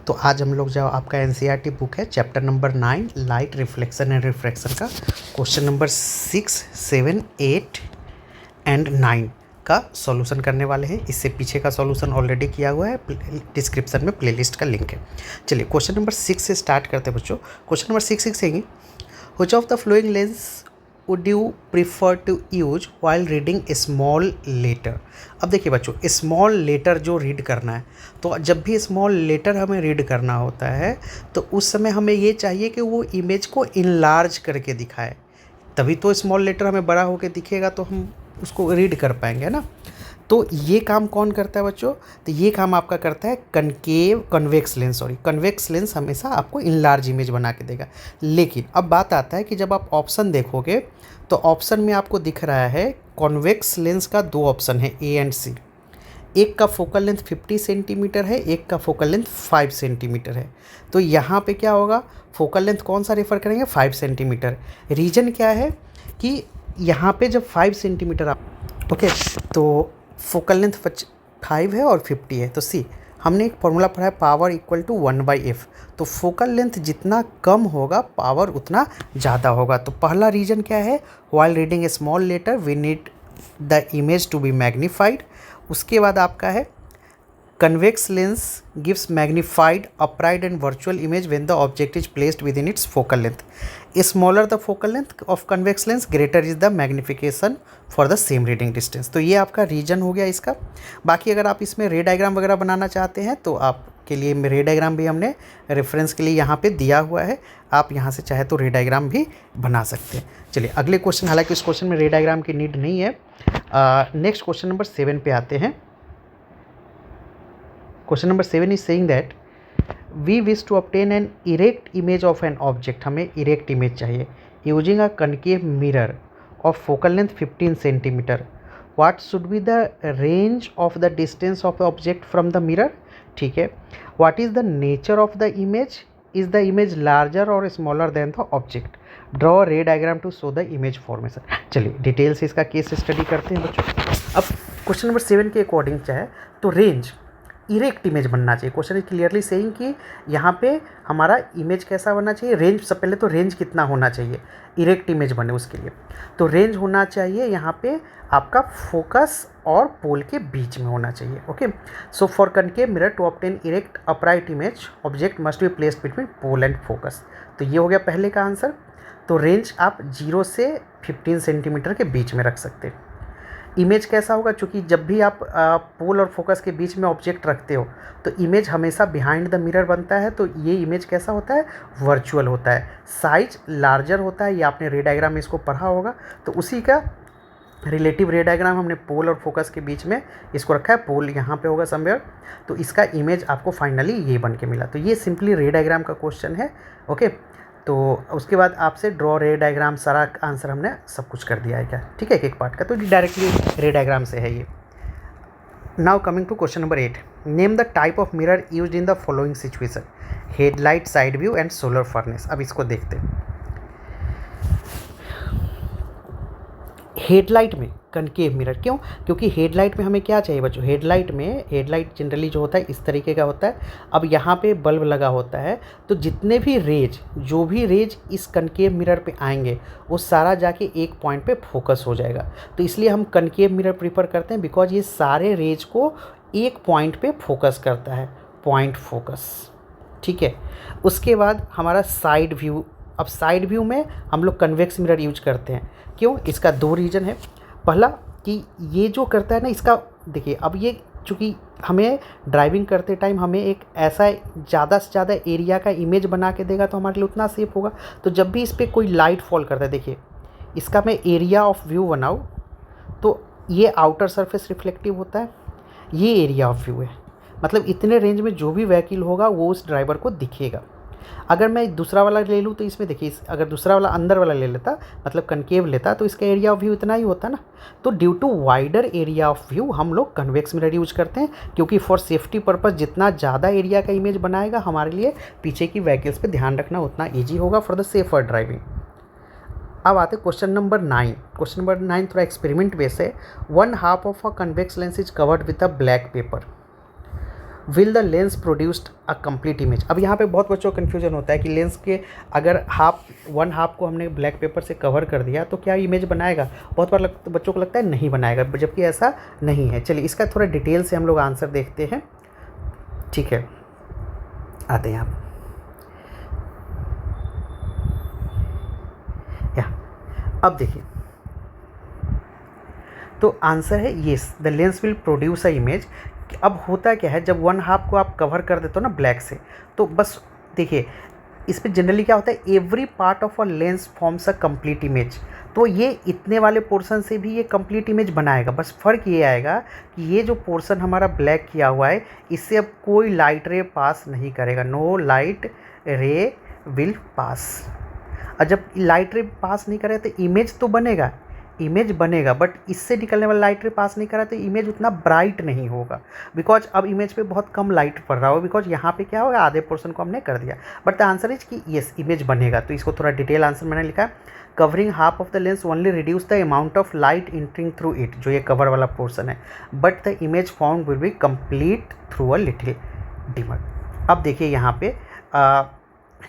तो आज हम लोग जो आपका एनसीईआरटी बुक है chapter number 9 light reflection and refraction का क्वेश्चन नंबर 6, 7, 8 एंड 9 का सॉल्यूशन करने वाले हैं। इससे पीछे का सॉल्यूशन ऑलरेडी किया हुआ है, डिस्क्रिप्शन में प्लेलिस्ट का लिंक है। चलिए क्वेश्चन नंबर 6 से स्टार्ट करते हैं बच्चों। क्वेश्चन नंबर 6 सेंगे which of the following lens would you prefer to use while reading small letter. अब देखिए बच्चों, स्मॉल लेटर जो रीड करना है, तो जब भी स्मॉल लेटर हमें रीड करना होता है तो उस समय हमें ये चाहिए कि वो इमेज को इनलार्ज करके दिखाए, तभी तो स्मॉल लेटर हमें बड़ा होकर दिखेगा तो हम उसको रीड कर पाएंगे, है ना। तो ये काम कौन करता है बच्चों? तो ये काम आपका करता है कन्वेक्स लेंस हमेशा आपको इनलार्ज इमेज बना के देगा। लेकिन अब बात आता है कि जब आप ऑप्शन देखोगे तो ऑप्शन में आपको दिख रहा है कॉन्वेक्स लेंस का दो ऑप्शन है, ए एंड सी। एक का फोकल लेंथ 50 सेंटीमीटर है, एक का फोकल लेंथ 5 सेंटीमीटर है। तो यहाँ पे क्या होगा, फोकल लेंथ कौन सा रेफ़र करेंगे? 5 सेंटीमीटर। रीजन क्या है कि यहाँ पे जब 5 सेंटीमीटर ओके, तो फोकल लेंथ 5 है और 50 है, तो सी हमने एक फॉर्मूला पढ़ा है, पावर इक्वल टू 1/f। तो फोकल लेंथ जितना कम होगा पावर उतना ज़्यादा होगा। तो पहला रीजन क्या है, while reading a small letter we need the image to be magnified. उसके बाद आपका है convex lens gives magnified upright and virtual image when the object is placed within its focal length. Smaller the focal length of convex lens, greater is the magnification for the same reading distance. तो ये आपका reason हो गया इसका। बाकी अगर आप इसमें रे डायग्राम वगैरह बनाना चाहते हैं तो आपके लिए रे डायग्राम भी हमने रेफरेंस के लिए यहाँ पे दिया हुआ है, आप यहाँ से चाहे तो रे डायग्राम भी बना सकते हैं। चलिए अगले क्वेश्चन, हालांकि इस क्वेश्चन में रे डायग्राम की नीड नहीं है। नेक्स्ट क्वेश्चन नंबर 7 पे आते हैं। Question number 7 is saying that we wish to obtain an erect image of an object. हमें इरेक्ट इमेज चाहिए using a concave mirror of focal length 15 centimetre. What should be the range of the distance of the object from the mirror. ठीक है, what is the nature of the image, is the image larger और smaller than the object. Draw ray diagram to show the image formation. चलिए detail से इसका case study करते हैं बच्चों। अब क्वेश्चन नंबर 7 के अकॉर्डिंग चाहे तो रेंज इरेक्ट इमेज बनना चाहिए। क्वेश्चन इज क्लियरली सेइंग कि यहाँ पे हमारा इमेज कैसा बनना चाहिए, रेंज। सब पहले तो रेंज कितना होना चाहिए इरेक्ट इमेज बने उसके लिए, तो रेंज होना चाहिए यहाँ पे आपका फोकस और पोल के बीच में होना चाहिए। Okay, so for concave mirror to obtain erect upright image object must be placed between pole and focus. तो ये हो गया पहले का आंसर। तो रेंज आप 0 से 15 सेंटीमीटर के बीच में रख सकते हैं। इमेज कैसा होगा, चूँकि जब भी आप पोल और फोकस के बीच में ऑब्जेक्ट रखते हो तो इमेज हमेशा बिहाइंड द मिरर बनता है। तो ये इमेज कैसा होता है, वर्चुअल होता है, साइज लार्जर होता है। ये आपने रे डायग्राम में इसको पढ़ा होगा, तो उसी का रिलेटिव रे डायग्राम हमने पोल और फोकस के बीच में इसको रखा है। पोल यहाँ पे होगा समवेयर, तो इसका इमेज आपको फाइनली ये बन के मिला। तो ये सिंपली रे डायग्राम का क्वेश्चन है। ओके, तो उसके बाद आपसे ड्रॉ रे डायग्राम, सारा आंसर हमने सब कुछ कर दिया है क्या, ठीक है, एक पार्ट का, तो डायरेक्टली रे डायग्राम से है ये। Now coming to question number 8, name the type of mirror used in the following situation, headlight, side view and solar furnace. अब इसको देखते हैं। हेडलाइट में कनकेव मिरर, क्यों? क्योंकि हेडलाइट में हमें क्या चाहिए बच्चों, हेडलाइट जनरली जो होता है इस तरीके का होता है। अब यहाँ पे बल्ब लगा होता है, तो जितने भी रेज, जो भी रेज इस कनकेव मिरर पे आएंगे वो सारा जाके एक पॉइंट पे फोकस हो जाएगा। तो इसलिए हम कनकेव मिरर प्रीफर करते हैं, बिकॉज ये सारे रेज को एक पॉइंट पे फोकस करता है, पॉइंट फोकस। ठीक है, उसके बाद हमारा साइड व्यू। अब साइड व्यू में हम लोग कन्वेक्स मिरर यूज करते हैं। क्यों? इसका दो रीज़न है। पहला कि ये जो करता है ना, इसका देखिए, अब ये चूँकि हमें ड्राइविंग करते टाइम हमें एक ऐसा ज़्यादा से ज़्यादा एरिया का इमेज बना के देगा, तो हमारे लिए उतना सेफ होगा। तो जब भी इस पर कोई लाइट फॉल करता है, देखिए इसका मैं एरिया ऑफ व्यू बनाऊँ तो ये आउटर सरफेस रिफ्लेक्टिव होता है, ये एरिया ऑफ व्यू है। मतलब इतने रेंज में जो भी व्हीकल होगा वो उस ड्राइवर को दिखेगा। अगर मैं दूसरा वाला ले लूँ तो इसमें देखिए, अगर दूसरा वाला अंदर वाला ले लेता, मतलब कनकेव लेता, तो इसका एरिया ऑफ व्यू इतना ही होता ना। तो due to wider area of view हम लोग कन्वेक्स मिरर यूज करते हैं, क्योंकि फॉर सेफ्टी पर्पस जितना ज़्यादा एरिया का इमेज बनाएगा हमारे लिए पीछे की व्हीकल्स पे ध्यान रखना उतना ईजी होगा फॉर द सेफर ड्राइविंग। अब आते क्वेश्चन नंबर 9। क्वेश्चन नंबर 9 थोड़ा एक्सपेरिमेंट बेस है। 1/2 of a convex lens is covered with a black pepper. Will the lens produced a complete image. अब यहाँ पे बहुत बच्चों को कन्फ्यूजन होता है कि लेंस के अगर वन हाफ को हमने ब्लैक पेपर से कवर कर दिया तो क्या इमेज बनाएगा। बहुत बार बच्चों को लगता है नहीं बनाएगा, जबकि ऐसा नहीं है। चलिए इसका थोड़ा डिटेल से हम लोग आंसर देखते हैं, ठीक है। आते हैं आप अब देखिए, तो आंसर है yes, the lens will produce a image. अब होता क्या है, जब वन हाफ को आप कवर कर देते हो ना ब्लैक से, तो बस देखिए इस पर जनरली क्या होता है, every part of a lens forms a complete image. तो ये इतने वाले पोर्शन से भी ये कंप्लीट इमेज बनाएगा। बस फ़र्क ये आएगा कि ये जो पोर्शन हमारा ब्लैक किया हुआ है, इससे अब कोई लाइट रे पास नहीं करेगा, no light ray will pass. और जब लाइट रे पास नहीं करे तो इमेज तो बनेगा, इमेज बनेगा, बट इससे निकलने वाला लाइट रे पास नहीं करा तो इमेज उतना ब्राइट नहीं होगा, बिकॉज अब इमेज पे बहुत कम लाइट पड़ रहा होगा, बिकॉज यहाँ पे क्या होगा, आधे पोर्शन को हमने कर दिया। बट द आंसर इज कि येस, इमेज बनेगा। तो इसको थोड़ा डिटेल आंसर मैंने लिखा है, covering half of the lens only reduce the amount of light entering through it, जो ये कवर वाला पोर्शन है, but the image form will be complete through a little dimmer. अब देखिए यहाँ पे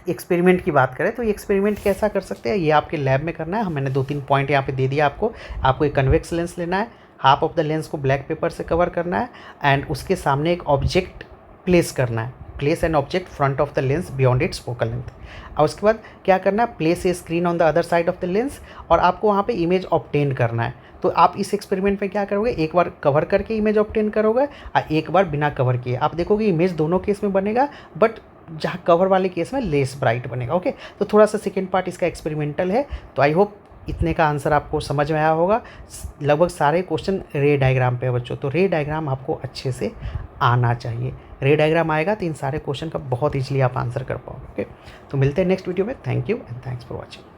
एक्सपेरिमेंट की बात करें तो ये एक्सपेरिमेंट कैसा कर सकते हैं, ये आपके लैब में करना है। मैंने 2-3 पॉइंट यहाँ पे दे दिया आपको एक कन्वेक्स लेंस लेना है, हाफ ऑफ द लेंस को ब्लैक पेपर से कवर करना है, एंड उसके सामने एक ऑब्जेक्ट प्लेस करना है, place an object front of the lens beyond it's focal length. और उसके बाद क्या करना है, place a screen on the other side of the lens, और आपको वहाँ पे इमेज ऑब्टेन करना है। तो आप इस एक्सपेरिमेंट में क्या करोगे, एक बार कवर करके इमेज ऑब्टेन करोगे और एक बार बिना कवर किए। आप देखोगे इमेज दोनों केस में बनेगा, बट जहाँ कवर वाले केस में लेस ब्राइट बनेगा। ओके, तो थोड़ा सा सेकेंड पार्ट इसका एक्सपेरिमेंटल है। तो आई होप इतने का आंसर आपको समझ में आया होगा। लगभग सारे क्वेश्चन रे डायग्राम पे है बच्चों, तो रे डायग्राम आपको अच्छे से आना चाहिए। रे डायग्राम आएगा तो इन सारे क्वेश्चन का बहुत ईजिली आप आंसर कर पाओगे। ओके, तो मिलते हैं नेक्स्ट वीडियो में। Thank you and thanks for watching.